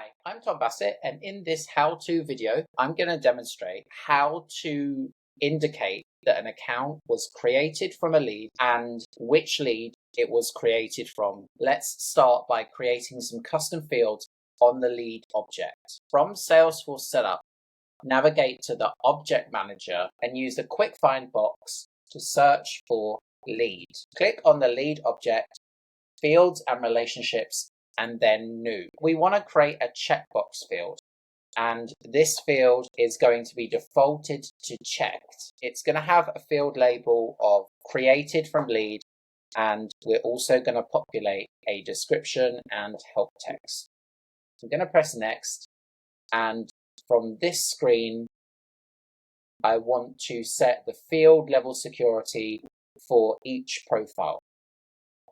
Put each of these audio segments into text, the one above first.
Hi, I'm Tom Bassett, and in this how-to video, I'm going to demonstrate how to indicate that an account was created from a lead and which lead it was created from. Let's start by creating some custom fields on the lead object. From Salesforce Setup, navigate to the Object Manager and use the Quick Find box to search for lead. Click on the lead object, fields and relationships, and then new. We want to create a checkbox field, and this field is going to be defaulted to checked. It's going to have a field label of created from lead, and we're also going to populate a description and help text. I'm going to press next, and from this screen I want to set the field level security for each profile.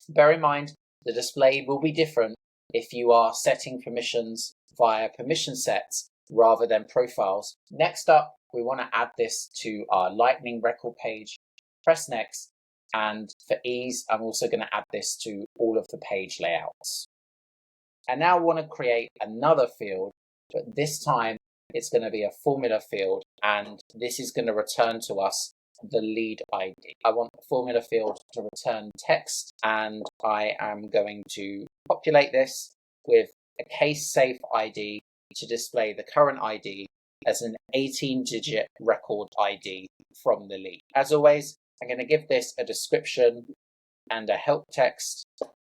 Bear in mind the display will be different if you are setting permissions via permission sets rather than profiles. Next up, we want to add this to our Lightning record page. Press next, and for ease, I'm also going to add this to all of the page layouts. And now I want to create another field, but this time it's going to be a formula field, and this is going to return to us the lead ID. I want the formula field to return text, and I am going to populate this with a case safe ID to display the current ID as an 18-digit record ID from the lead. As always, I'm going to give this a description and a help text,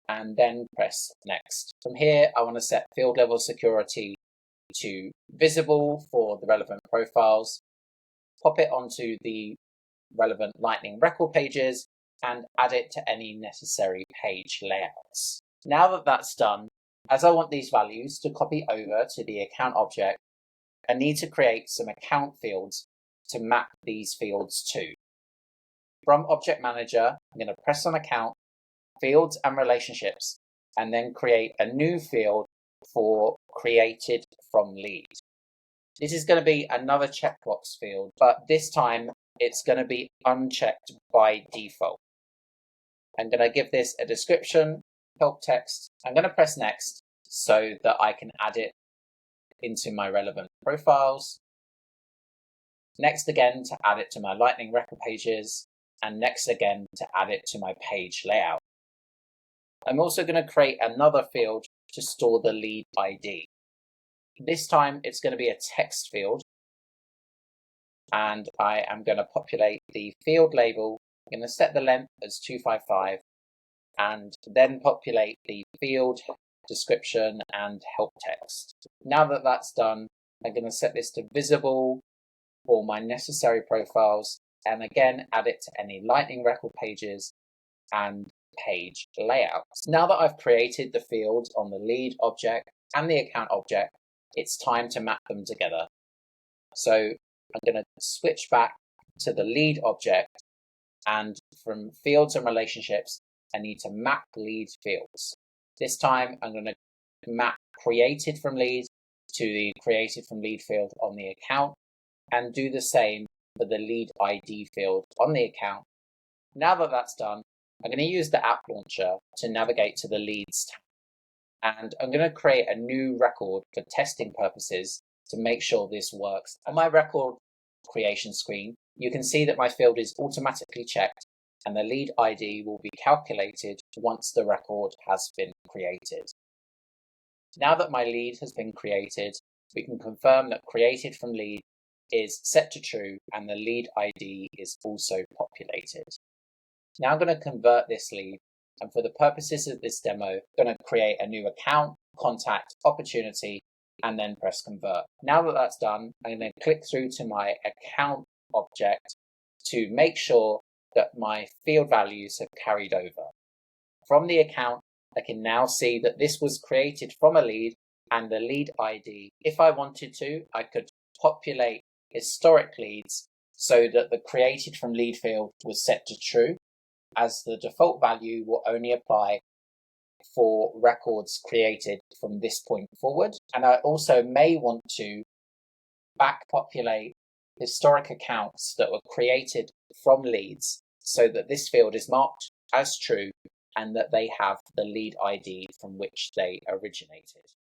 and then press next. From here, I want to set field level security to visible for the relevant profiles, pop it onto the relevant Lightning record pages, and add it to any necessary page layouts. Now that that's done, as I want these values to copy over to the account object, I need to create some account fields to map these fields to. From Object Manager, I'm going to press on Account, Fields and Relationships, and then create a new field for Created from Lead. This is going to be another checkbox field, but this time it's going to be unchecked by default. I'm going to give this a description, help text. I'm going to press next so that I can add it into my relevant profiles. Next again to add it to my Lightning record pages, and next again to add it to my page layout. I'm also going to create another field to store the lead ID. This time it's going to be a text field, and I am going to populate the field label. I'm going to set the length as 255 and then populate the field description and help text. Now that that's done, I'm going to set this to visible for my necessary profiles, and again add it to any Lightning record pages and page layouts. Now that I've created the fields on the lead object and the account object, it's time to map them together. So I'm going to switch back to the lead object, and from fields and relationships, I need to map lead fields. This time I'm going to map created from lead to the created from lead field on the account, and do the same for the lead ID field on the account. Now that that's done, I'm going to use the app launcher to navigate to the leads tab, and I'm going to create a new record for testing purposes to make sure this works. On my record creation screen, you can see that my field is automatically checked, and the lead ID will be calculated once the record has been created. Now that my lead has been created, we can confirm that created from lead is set to true and the lead ID is also populated. Now I'm going to convert this lead, and for the purposes of this demo, I'm going to create a new account, contact, opportunity, and then press convert. Now that that's done, I'm going to click through to my account object to make sure that my field values have carried over. From the account, I can now see that this was created from a lead and the lead ID. If I wanted to, I could populate historic leads so that the created from lead field was set to true, as the default value will only apply for records created from this point forward. And I also may want to back populate historic accounts that were created from leads so that this field is marked as true and that they have the lead ID from which they originated.